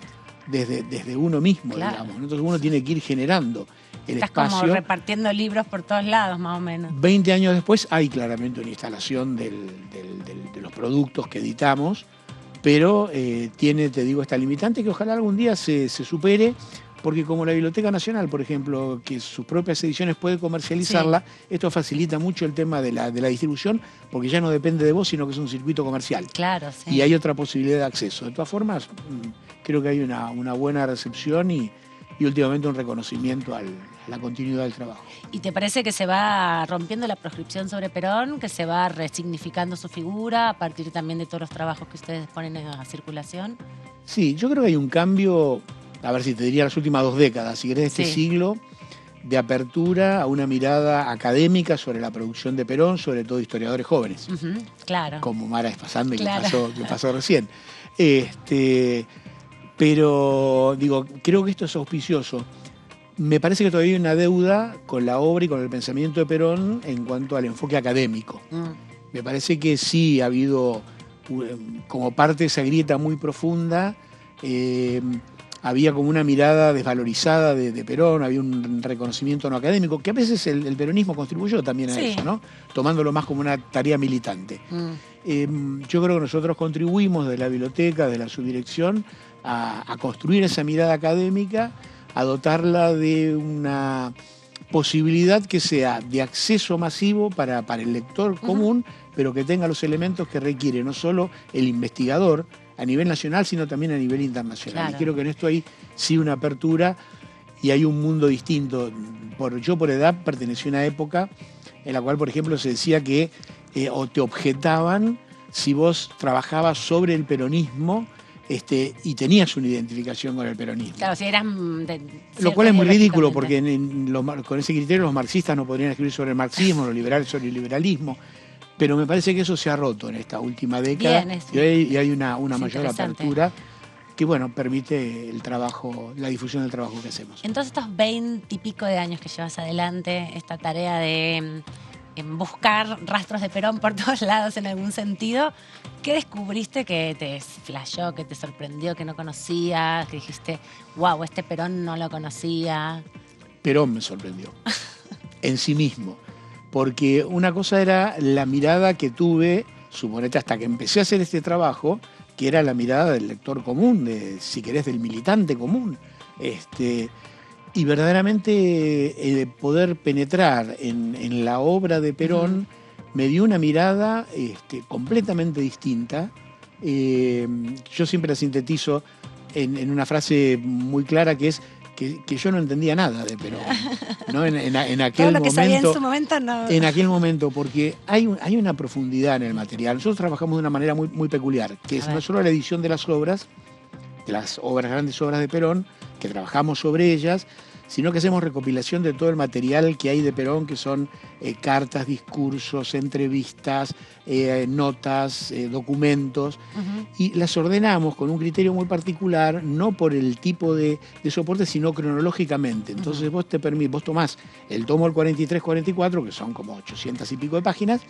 desde uno mismo, digamos. Entonces uno tiene que ir generando el espacio. Como repartiendo libros por todos lados, más o menos. 20 años después hay claramente una instalación de los productos que editamos, pero tiene, te digo, esta limitante que ojalá algún día se supere, porque como la Biblioteca Nacional, por ejemplo, que sus propias ediciones puede comercializarla, esto facilita mucho el tema de la distribución, porque ya no depende de vos, sino que es un circuito comercial. Claro, sí. Y hay otra posibilidad de acceso. De todas formas, creo que hay una buena recepción y últimamente un reconocimiento a la continuidad del trabajo. ¿Y te parece que se va rompiendo la proscripción sobre Perón, que se va resignificando su figura a partir también de todos los trabajos que ustedes ponen a circulación? Sí, yo creo que hay un cambio, a ver si te diría las últimas 2 décadas, si querés, este siglo, de apertura a una mirada académica sobre la producción de Perón, sobre todo historiadores jóvenes. Claro. Como Mara Espasande, claro. que pasó recién. Pero, digo, creo que esto es auspicioso. Me parece que todavía hay una deuda con la obra y con el pensamiento de Perón en cuanto al enfoque académico. Me parece que sí ha habido, como parte de esa grieta muy profunda, había como una mirada desvalorizada de Perón, había un reconocimiento no académico, que a veces el peronismo contribuyó también a eso, ¿no? Tomándolo más como una tarea militante. Yo creo que nosotros contribuimos desde la biblioteca, desde la subdirección, a construir esa mirada académica, a dotarla de una posibilidad que sea de acceso masivo para el lector común, pero que tenga los elementos que requiere no solo el investigador a nivel nacional, sino también a nivel internacional. Claro. Y creo que en esto hay sí una apertura y hay un mundo distinto. Yo por edad pertenecí a una época en la cual, por ejemplo, se decía que o te objetaban si vos trabajabas sobre el peronismo y tenías una identificación con el peronismo. Claro, si eras... Lo cual es muy ridículo, porque con ese criterio los marxistas no podrían escribir sobre el marxismo, los liberales sobre el liberalismo, pero me parece que eso se ha roto en esta última década. Y hay una mayor apertura que, bueno, permite el trabajo, la difusión del trabajo que hacemos. Entonces, estos 20 y pico de años que llevas adelante, esta tarea de buscar rastros de Perón por todos lados en algún sentido, ¿qué descubriste que te flashó, que te sorprendió, que no conocías, que dijiste, wow, este Perón no lo conocía? Perón me sorprendió, en sí mismo, porque una cosa era la mirada que tuve, suponete, hasta que empecé a hacer este trabajo, que era la mirada del lector común, si querés, del militante común, y verdaderamente poder penetrar en la obra de Perón me dio una mirada completamente distinta. Yo siempre la sintetizo en una frase muy clara que es que yo no entendía nada de Perón, ¿no? En aquel todo lo que momento, sabía en su momento no. En aquel momento, porque hay una profundidad en el material. Nosotros trabajamos de una manera muy, muy peculiar, que es no solo la edición de las obras, grandes obras de Perón, que trabajamos sobre ellas, sino que hacemos recopilación de todo el material que hay de Perón, que son cartas, discursos, entrevistas, notas, documentos, y las ordenamos con un criterio muy particular, no por el tipo de soporte, sino cronológicamente. Entonces vos tomás el tomo del 43-44, que son como 800 y pico de páginas,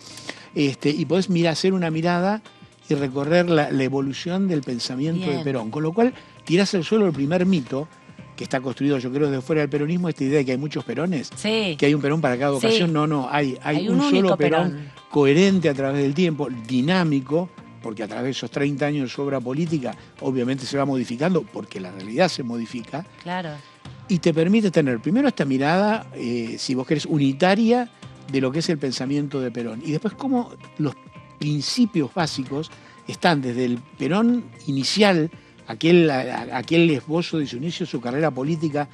y podés hacer una mirada y recorrer la evolución del pensamiento de Perón. Con lo cual tirás al suelo el primer mito, que está construido, yo creo, desde fuera del peronismo, esta idea de que hay muchos Perones, que hay un Perón para cada ocasión. No, hay un solo Perón coherente a través del tiempo, dinámico, porque a través de esos 30 años de su obra política, obviamente se va modificando, porque la realidad se modifica. Claro. Y te permite tener primero esta mirada, si vos querés, unitaria de lo que es el pensamiento de Perón. Y después cómo los principios básicos están desde el Perón inicial, aquel esbozo de su inicio, su carrera política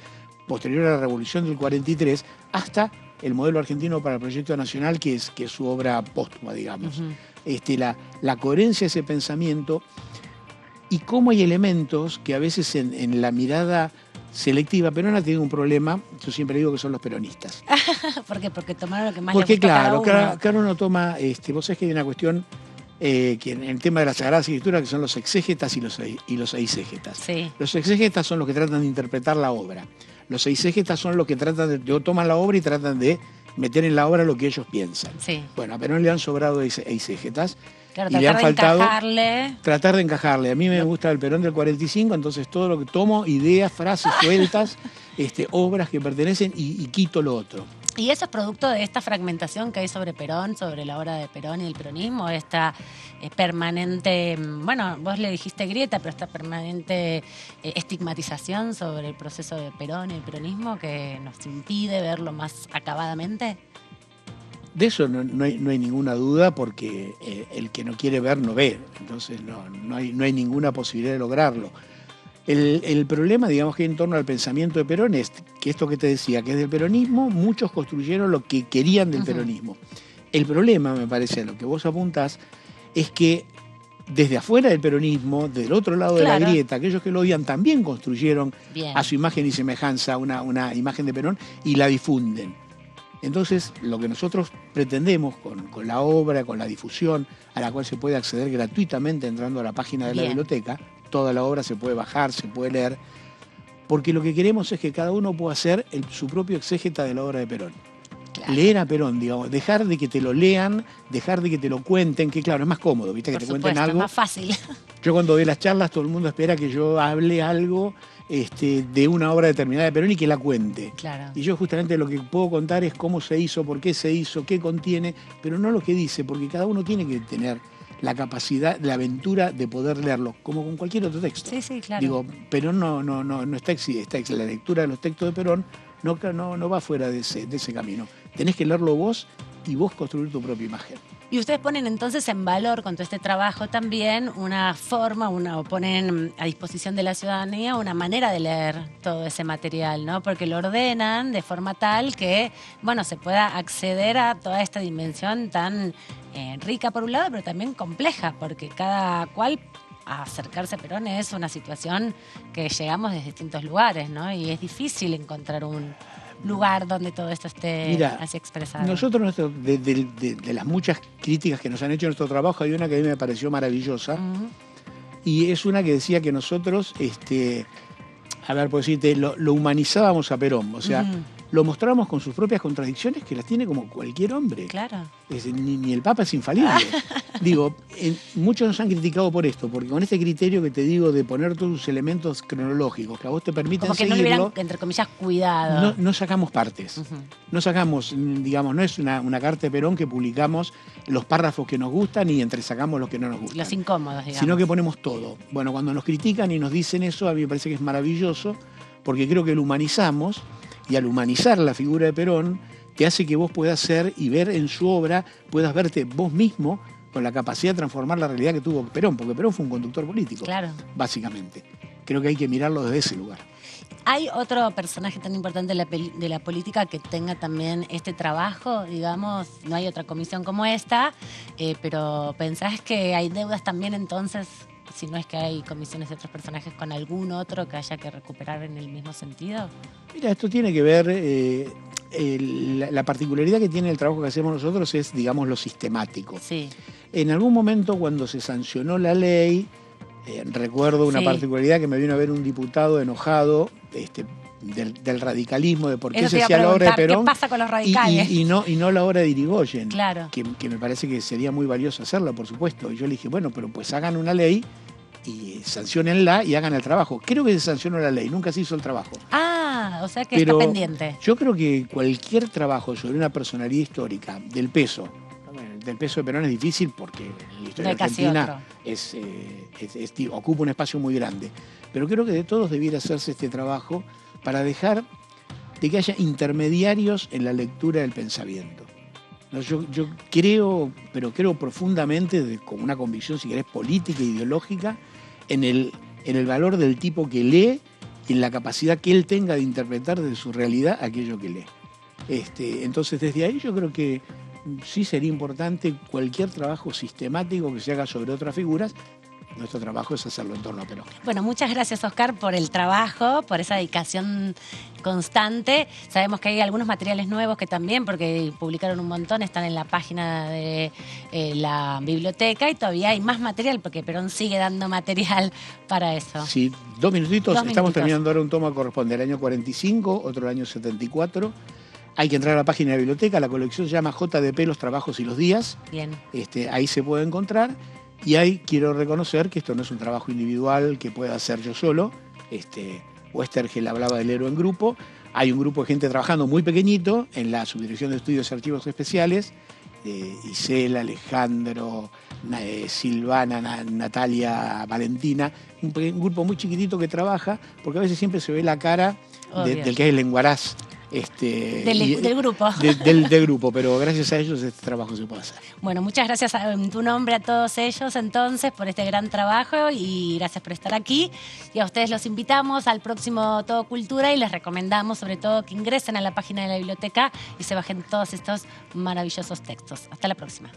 posterior a la Revolución del 43, hasta el modelo argentino para el proyecto nacional, que es su obra póstuma, digamos. La coherencia de ese pensamiento y cómo hay elementos que a veces en la mirada selectiva, Perón ha tenido un problema, yo siempre digo que son los peronistas. ¿Por qué? Porque tomaron lo que más les gusta a cada uno. Cada uno toma, vos sabés que hay una cuestión que en el tema de la Sagrada Escritura, que son los exégetas y los eisegetas. Sí. Los exégetas son los que tratan de interpretar la obra. Los eisegetas son los que toman la obra y tratan de meter en la obra lo que ellos piensan. Sí. Bueno, a Perón le han sobrado eisegetas. Claro, y le han faltado tratar de encajarle. A mí me gusta el Perón del 45, entonces todo lo que tomo, ideas, frases sueltas, obras que pertenecen y quito lo otro. Y eso es producto de esta fragmentación que hay sobre Perón, sobre la obra de Perón y el peronismo, esta permanente, bueno, vos le dijiste grieta, pero esta permanente estigmatización sobre el proceso de Perón y el peronismo que nos impide verlo más acabadamente. De eso no hay ninguna duda, porque el que no quiere ver no ve, entonces no hay ninguna posibilidad de lograrlo. El problema, digamos, que en torno al pensamiento de Perón es que esto que te decía, que es del peronismo, muchos construyeron lo que querían del peronismo. El problema, me parece, a lo que vos apuntás, es que desde afuera del peronismo, del otro lado de la grieta, aquellos que lo odian también construyeron a su imagen y semejanza una imagen de Perón y la difunden. Entonces, lo que nosotros pretendemos con la obra, con la difusión, a la cual se puede acceder gratuitamente entrando a la página de la biblioteca, toda la obra se puede bajar, se puede leer, porque lo que queremos es que cada uno pueda hacer su propio exégeta de la obra de Perón. Claro. Leer a Perón, digamos, dejar de que te lo lean, dejar de que te lo cuenten, que claro, es más cómodo, ¿viste? Que te cuenten algo. Es más fácil. Yo cuando doy las charlas, todo el mundo espera que yo hable algo de una obra determinada de Perón y que la cuente. Claro. Y yo justamente lo que puedo contar es cómo se hizo, por qué se hizo, qué contiene, pero no lo que dice, porque cada uno tiene que tener la capacidad, la aventura de poder leerlo, como con cualquier otro texto. Sí, sí, claro. Digo, Perón no está la lectura de los textos de Perón no va fuera de ese camino. Tenés que leerlo vos y vos construir tu propia imagen. Y ustedes ponen entonces en valor con todo este trabajo también una forma, o ponen a disposición de la ciudadanía una manera de leer todo ese material, ¿no? Porque lo ordenan de forma tal que, bueno, se pueda acceder a toda esta dimensión tan rica por un lado, pero también compleja, porque cada cual a acercarse a Perón es una situación que llegamos desde distintos lugares, ¿no? Y es difícil encontrar un lugar donde todo esto esté así expresado. Nosotros, de las muchas críticas que nos han hecho en nuestro trabajo, hay una que a mí me pareció maravillosa, y es una que decía que nosotros, a ver, por decirte, lo humanizábamos a Perón, o sea, lo mostrábamos con sus propias contradicciones, que las tiene como cualquier hombre. Claro. Ni el Papa es infalible. Digo, muchos nos han criticado por esto, porque con este criterio que te digo de poner todos sus elementos cronológicos que a vos te permiten como que seguirlo, no le hubieran, entre comillas, cuidado. No sacamos partes. No sacamos, digamos, no es una carta de Perón que publicamos los párrafos que nos gustan y entresacamos los que no nos gustan. Los incómodos, digamos. Sino que ponemos todo. Bueno, cuando nos critican y nos dicen eso, a mí me parece que es maravilloso, porque creo que lo humanizamos, y al humanizar la figura de Perón, te hace que vos puedas ser y ver en su obra, puedas verte vos mismo con la capacidad de transformar la realidad que tuvo Perón, porque Perón fue un conductor político, básicamente. Creo que hay que mirarlo desde ese lugar. ¿Hay otro personaje tan importante de la política que tenga también este trabajo? Digamos, no hay otra comisión como esta, pero ¿pensás que hay deudas también entonces, si no es que hay comisiones de otros personajes, con algún otro que haya que recuperar en el mismo sentido? Mira, esto tiene que ver, la particularidad que tiene el trabajo que hacemos nosotros es, digamos, lo sistemático. Sí. En algún momento cuando se sancionó la ley, recuerdo una particularidad que me vino a ver un diputado enojado del radicalismo, de por qué se hacía la obra de Perón. ¿Qué pasa con los radicales? Y no la obra de Irigoyen, claro. que me parece que sería muy valioso hacerla, por supuesto. Y yo le dije, bueno, pero pues hagan una ley y sanciónenla y hagan el trabajo. Creo que se sancionó la ley, nunca se hizo el trabajo. O sea que está pendiente. Yo creo que cualquier trabajo sobre una personalidad histórica del peso de Perón es difícil porque la historia argentina ocupa un espacio muy grande. Pero creo que de todos debiera hacerse este trabajo para dejar de que haya intermediarios en la lectura del pensamiento. ¿No? Yo creo, pero creo profundamente, con una convicción, si querés, política e ideológica, en el valor del tipo que lee y en la capacidad que él tenga de interpretar de su realidad aquello que lee. Entonces, desde ahí yo creo que sí sería importante cualquier trabajo sistemático que se haga sobre otras figuras. Nuestro trabajo es hacerlo en torno a Perón. Bueno, muchas gracias, Oscar, por el trabajo, por esa dedicación constante. Sabemos que hay algunos materiales nuevos que también, porque publicaron un montón, están en la página de la biblioteca, y todavía hay más material, porque Perón sigue dando material para eso. Sí, 2 minutitos. Estamos terminando ahora un tomo que corresponde al año 45, otro al año 74. Hay que entrar a la página de la biblioteca, la colección se llama JDP, los trabajos y los días. Bien. Ahí se puede encontrar. Y ahí quiero reconocer que esto no es un trabajo individual que pueda hacer yo solo. Westergel hablaba del héroe en grupo. Hay un grupo de gente trabajando muy pequeñito en la Subdirección de Estudios y Archivos Especiales, Isela, Alejandro, Silvana, Natalia, Valentina, un grupo muy chiquitito que trabaja, porque a veces siempre se ve la cara del que es el lenguaraz. Del grupo. Del grupo, pero gracias a ellos este trabajo se puede hacer. Bueno, muchas gracias en tu nombre a todos ellos entonces por este gran trabajo y gracias por estar aquí. Y a ustedes los invitamos al próximo Todo Cultura y les recomendamos sobre todo que ingresen a la página de la biblioteca y se bajen todos estos maravillosos textos. Hasta la próxima.